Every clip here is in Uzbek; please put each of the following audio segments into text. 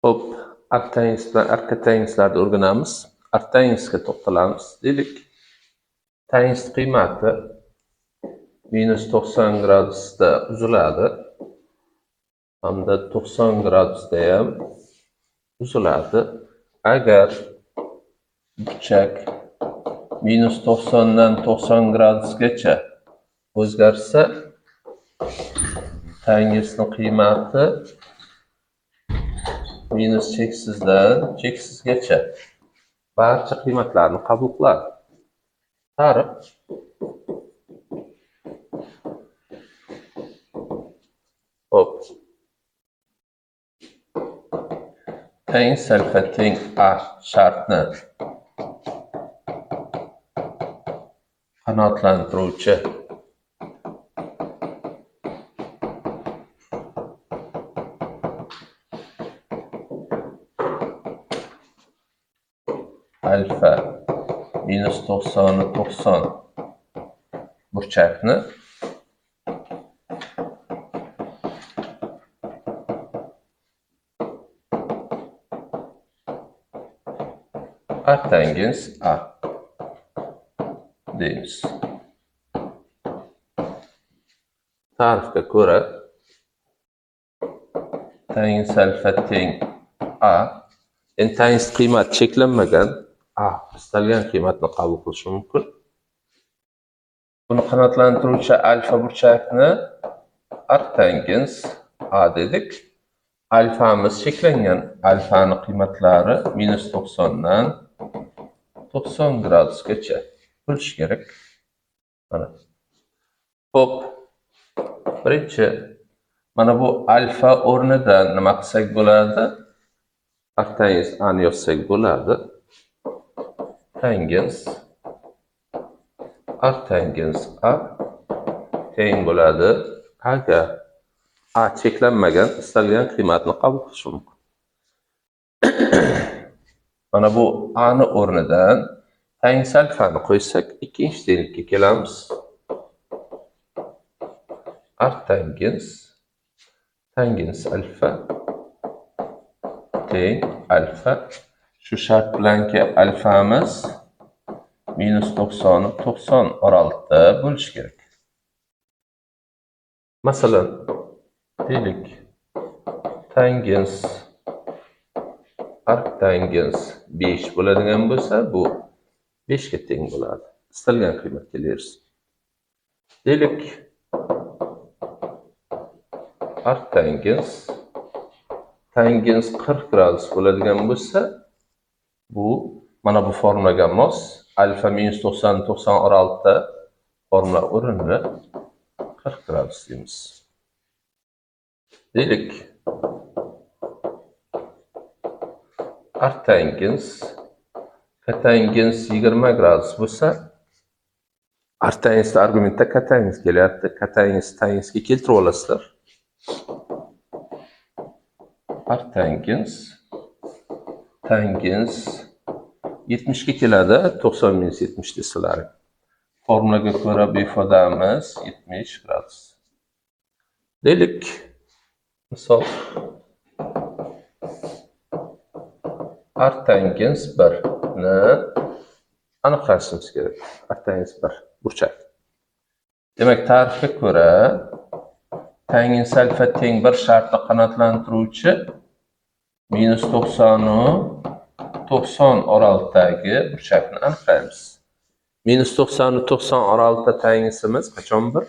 Hop, arka o'rganamiz. Arktangensga to'xtalamiz. Deylik, tangens qiymati minus 90 gradusda uziladi. Hamda 90 gradusda ham uziladi. Agar burchak minus 90 dan 90 gradusgacha o'zgarsa, tangesning qiymati minus cheksizdan cheksizgacha barcha qiymatlarni qabul qiladi. Tarif hop. Tangens alfa teng A shartni qanoatlantiruvchi alfa minus 90 90 burchakni arctangens A deymiz. Tarifga ko'ra tangens alfa teng A. Endi tangens qiymati cheklanmagan. A istalgan qiymatni qabul qilishi mumkin. Buni qanoatlantiruvchi alfa burchakni arctangens A dedik. Alfamiz cheklangan. Alfani qiymatlari minus 90 dan 90 gradusgacha bo'lishi kerak. Mana. Hop. Birinchi mana bu alfa o'rnidan nima qilsak bo'ladi? Arctangens A ni yozsak bo'ladi. Tangens arctangens A teng bo'ladi. Agar A cheklanmagan istalgan qiymatni qabul qilishi mumkin. Mana bu A ni o'rnidan tangens alfani qo'ysak, ikkinchi tenglikka kelamiz. Arctangens tangens alfa teng alfa. Shu shart bilanki alfamiz minus 90 90 oraliqda bo'lishi kerak. Masalan, deylik, tangens arctangens 5 bo'ladigan bo'lsa, bu 5 ga teng bo'ladi. Istalgan qiymatga bersin. Deylik, arctangens tangens 40 gradus bo'ladigan bo'lsa, bu mana bu formulaga mos. Alfa minus 90 90 oraliqda formula o'rinli 40 gradus deymiz. Deylik, arctangens katangens 20 gradus bo'lsa, arctangens argumentda katangens kelyapti. Katangens tangensga keltirib olasizlar. Arctangens tangens 70 ga keladi. 90 minus 70 desalar. Formulaga ko'ra bu ifodamiz 70 gradus. Deylik, misol arctangens 1 ni aniqlashimiz kerak. Arctangens 1 burchak. Demak, tarifga ko'ra tangens alfa teng 1 shartni qanoatlantiruvchi minus 90 90 oraliqdagi burchakni aniqlaymiz. Minus 90 90 oraliqda tangensimiz qachon 1?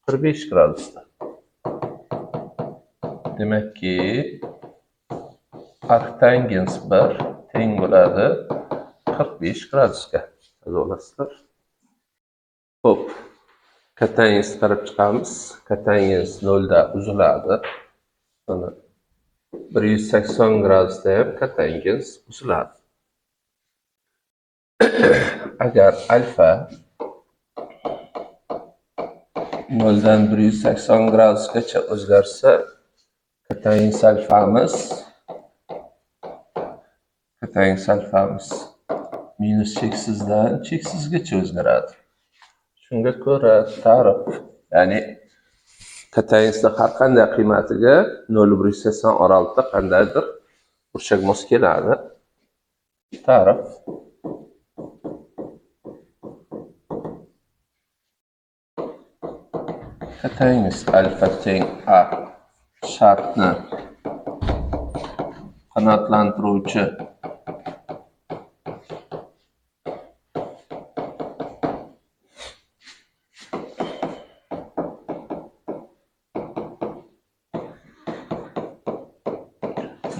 45 gradusda. Demakki, arctangens 1 teng bo'ladi 45 gradusga. Olasizlar. Hop. Katangens qarab chiqamiz. Katangens 0 da uziladi. Mana 180 gradusda ham katangens uziladi. Agar alfa 0 dan 180 gradusgacha o'zgarsa, katangens alfamiz minus cheksizdan cheksizgacha o'zgaradi. Shunga ko'ra tarif, ya'ni katangensning har qanday qiymatiga 0 180 oraliqda qandaydir burchak mos keladi. Ta'rif. Katayimiz alfa teng a shartni qanoatlantiruvchi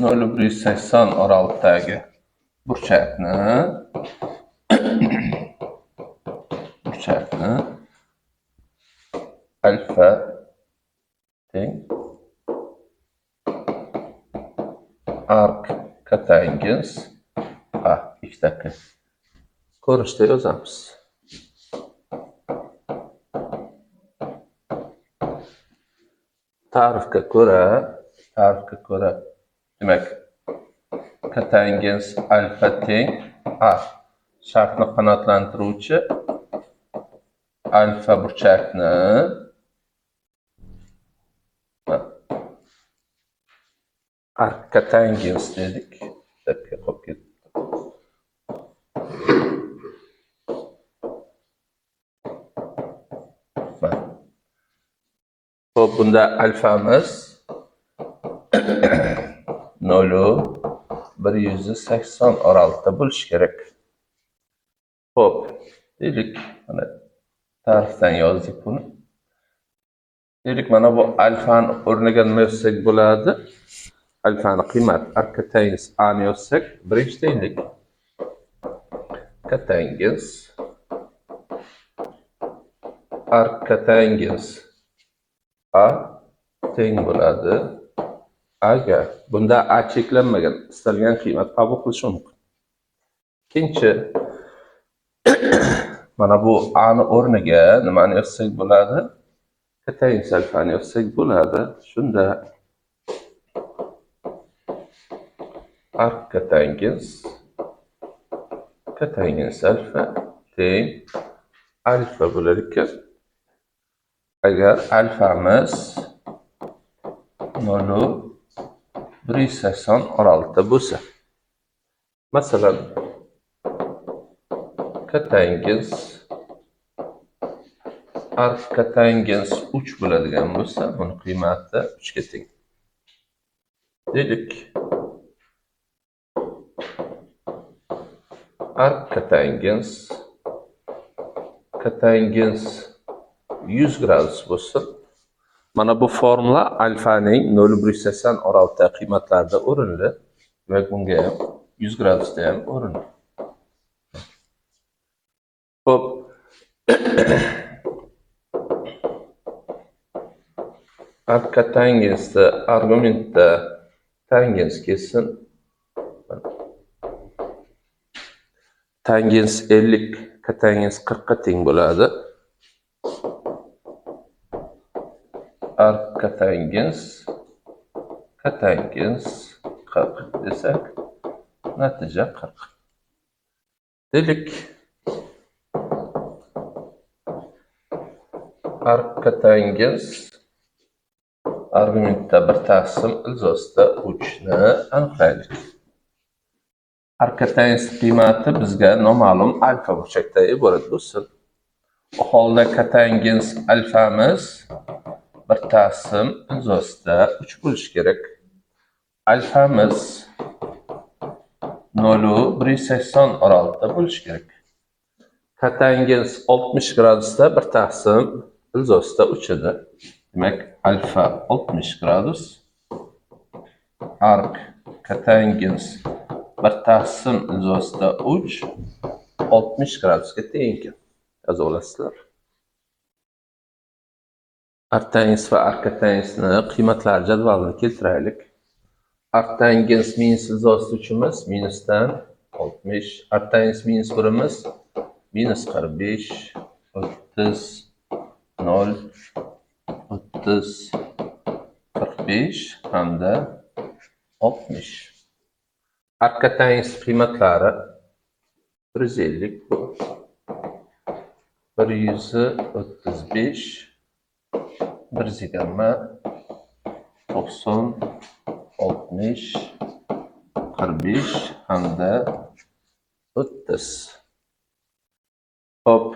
nol bir yuz sakson oraliqdagi burchakni alfa teng arc katangens a ikkitaki ko'rinishda yozamiz. Ta'rifga ko'ra demak katangens alfa teng a shartni qanoatlantiruvchi alfa burchakni arc katangens dedik. Qolib ketdi. Xo'p, bunda alfamiz 0,180 oralig'ida bo'lishi kerak. Xo'p, deylik, mana ta'rifdan yozdik buni. Deylik, mana bu alfani o'rniga nima yozsak bo'ladi? Alfani qiymati arc katangens a ni yozsak, birinchi tenglik katangens arc katangens a teng bo'ladi agar bunda a cheklanmagan, istalgan qiymat qabul qilishi mumkin. Ikkinchi, mana bu a ni o'rniga nimani yozsak bo'ladi? Katangens alfani yozsak bo'ladi. Shunda arc katangens alfa teng alfa bo'lar ekan. Agar alfamiz 0,180 oralig'ida bo'lsa, masalan, katangens arc katangens 3 bo'ladigan bo'lsa, buni qiymati 3 ga teng. Deylik, arc katangens 100 gradus bo'lsin. Mana bu formula alfaning 0,180 oralig'ida qiymatlarda o'rinli. Demak, bunga ham 100 gradusda ham o'rinli. Xo'p. Arc katangensda argumentda tangens kelsin. Tangens 50 katangens 40 ga teng bo'ladi. Arc katangens 40 desak, natija 40. Deylik, arc katangens argumentda 1 ilzosida 3 ni aniqlaylik. Arc katangens qiymati bizga noma'lum alfa burchakda iborat bo'lsin. Bu holda katangens alfamiz 1 ilzosida 3 bo'lishi kerak. Alfamiz 0,180 oralig'ida bo'lishi kerak. Katangens 60 gradusda 1 ilzosida 3 edi. Demak, alfa 60 gradus. Arc katangens 1 ilzosida 3 60 gradusga teng ekan. Yozib olasizlar. Arc tangens va arc katangensni qiymatlar jadvalini keltiraylik. Arc tangens minus ilzosida 3imiz minusdan 60. Arc tangens minus 1imiz minus 45, 30, 0, 30, 45 hamda 60. Arc katangens qiymatlari 150 bu. 135, 120, 90, 60, 45 hamda 30. Hop.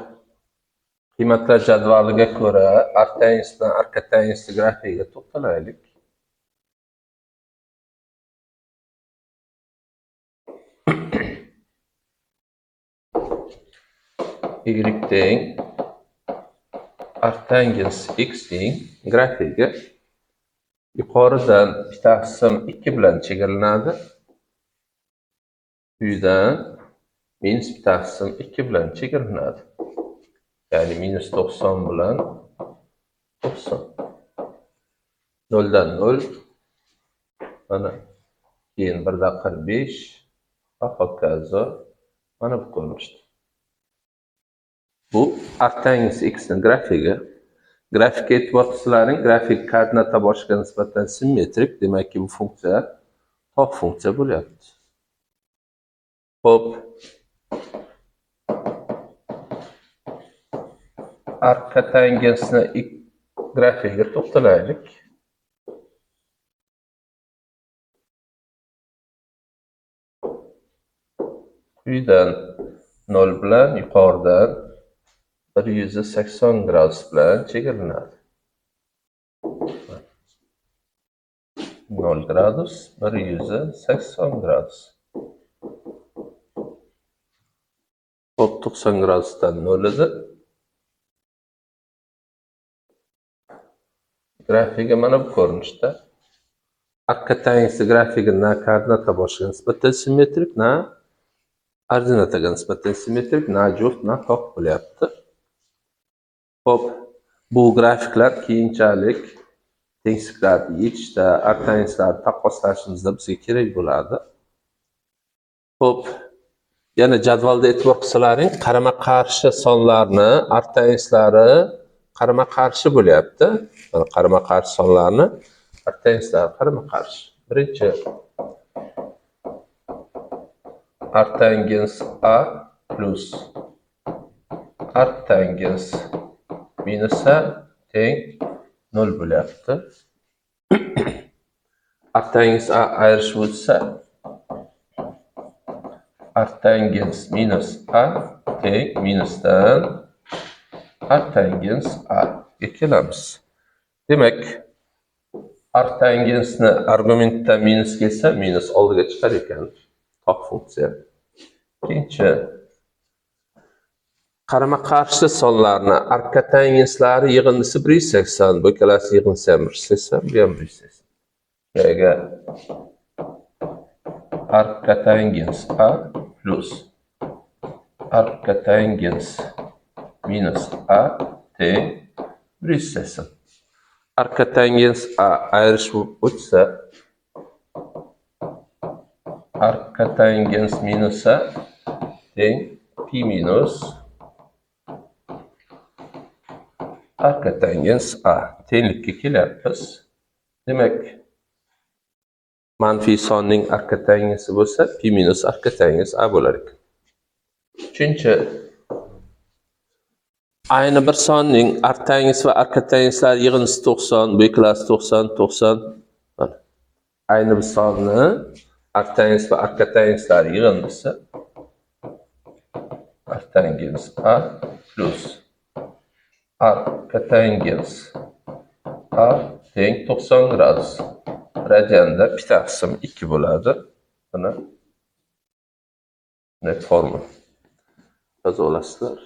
Qiymatlar jadvaliga ko'ra artangiz bilan arkatangiz grafikiga to'xtalaylik. Y teng artangiz x ning grafigi yuqoridan bitta qism 2 bilan chegaralanadi. Quydan minus bitta qism 2 bilan chegaralanadi. Ya'ni minus 90 bilan 90. 0 dan 0. Mana keyin 1 dan 45 va hokazo. Mana bu ko'rinishda. Bu artangiz x ning grafigi. Grafik e'tibor qilsalaring, grafik koordinata boshiga nisbatan simmetrik, demakki bu funksiya tog' funksiya bo'lyapti. Xo'p. Arkatangizni grafikiga to'xtalaylik. Quydan 0 bilan yuqoridan 180 gradus bilan chegaralanadi. 0 gradus, 180 gradus. Hop, 90 gradusdan 0 edi. Grafigi mana bu ko'rinishda. Arkatangiz grafigi na koordinata boshiga nisbatan simmetrik, na ordinataga nisbatan simmetrik, na juft, na tog' bo'lyapti. Hop, bu grafiklar keyinchalik tengliklarni yechishda, artangizlarni taqqoslashimizda bizga kerak bo'ladi. Hop, yana jadvalda e'tibor qilsalaring, qarama-qarshi sonlarni artangizlari qarama-qarshi bo'lyapti. Mana qarama-qarshi sonlarni artangizlari qarama-qarshi. Birinchi artangiz A plus artangiz minus A teng 0 bo'lyapti. Artangiz A ayrishib o'tsa, artangiz minus A teng minusdan artangiz A ga kelamiz. Demak, artangizni argumentdan minus kelsa, minus oldiga chiqar ekan. Tog' funksiya. Ikkinchi, qarama-qarshi sonlarni arkatangizlari yig'indisi 180, bu ikkalasi yig'indisi ham 180, bu ham 180. Yo'ga arkatangiz A plus arkatangiz minus A teng 180. Arkatangiz A ayrishib o'tsa, arkatangiz minus A teng pi minus arkatangiz A tenglikka kelyapmiz. Demak, manfiy sonning arkatangizi bo'lsa, pi minus arkatangiz A bo'lar ekan. Uchinchi, ayni bir sonning artangiz va arkatangizlar yig'indisi 90, bu ikkalasi 90, 90. Mana ayni bir sonni artangiz va arkatangizlar yig'indisi artangiz A plus arkatangiz A teng 90 gradus. Radianda bitta qism 2 bo'ladi. Buni net formula yoza olasizlar.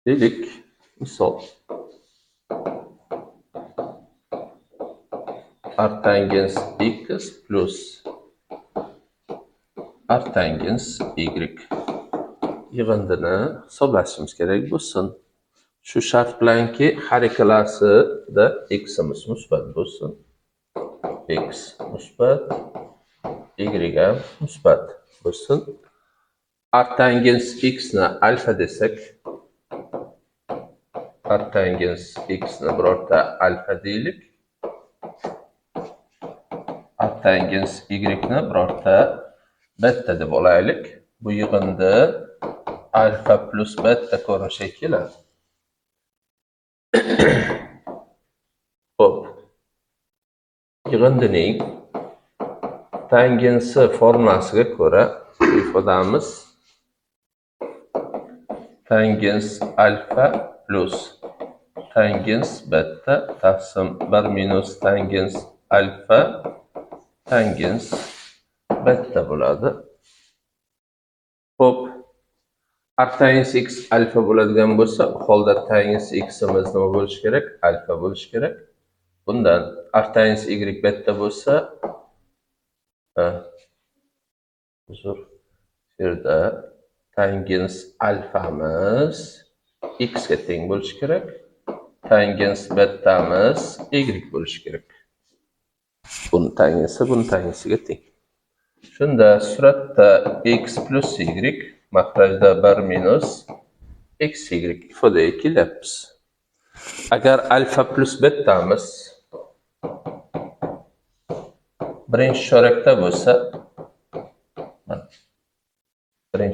Dedik, misol artangiz x plus artangiz y yig'indini hisoblashimiz kerak bo'lsin. Shu shart bilanki, har ikkalasida x'imiz musbat bo'lsin. X musbat, y ham musbat bo'lsin. Artangiz x ni alfa desak, artangiz x ni birorta alfa deylik. Artangiz y ni birorta beta deb olaylik. Bu yig'indi alfa plus beta ko'rinishiga keladi. Xo'p. Yig'indining tangensi formulasiga ko'ra ifodamiz tangens alfa plus tangens beta taqsim 1 minus tangens alfa tangens beta bo'ladi. Xo'p, tangens x alfa bo'ladigan bo'lsa, holda tangens x'imiz nima bo'lishi kerak? Alfa bo'lishi kerak. Bundan tangens y beta bo'lsa, uzr, yerda tangens alfamiz x ga teng bo'lishi kerak. Tangens betamiz y bo'lishi kerak. Buni tangensiga teng. Shunda suratda x plus y makrajda 1 minus xy ifodaga kelyapmiz. Agar alfa plus betamiz birinchi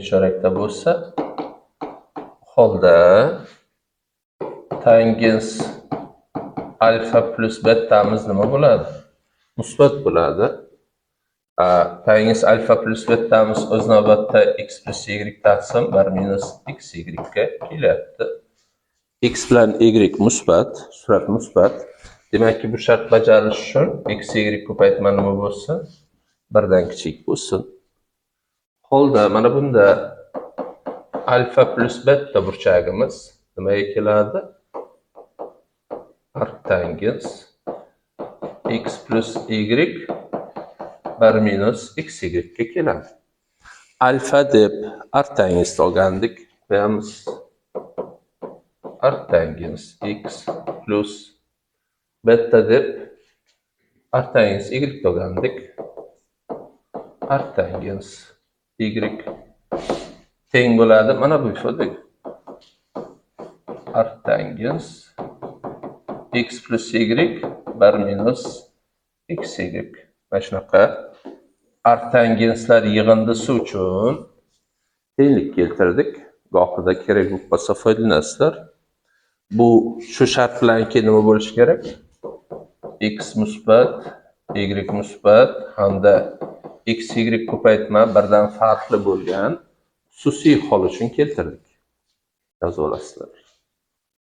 chorakda bo'lsa, holda tangens alfa plus betamiz nima bo'ladi? Musbat bo'ladi. Tangens alfa plus betamiz o'z navbatida x plus y taqsim 1 minus xy ga kelyapti. X bilan y musbat, surat musbat. Demakki, bu shart bajarilishi uchun x y ko'paytma nima bo'lsin? 1 dan kichik bo'lsin. Holda mana bunda alfa plus beta burchagimiz nimaga keladi? Arctangens x plus y 1 minus xy ga keladi. Alfa deb arctangens olgandik. Qo'yamiz. Arctangens x plus beta deb arctangens y olgandik. Arctangens y teng bo'ladi mana bu ifodaga. Arctangens x plus y 1 minus xy. Mana shunaqa arctangenslar yig'indisi uchun tenglik keltirdik. Gohida kerak bo'lib qolsa foydalanasizlar. Bu shu shart bilanki nima bo'lishi kerak? X musbat, y musbat hamda xy ko'paytma birdan farqli bo'lgan xususiy hol uchun keltirdik. Yozib olasizlar.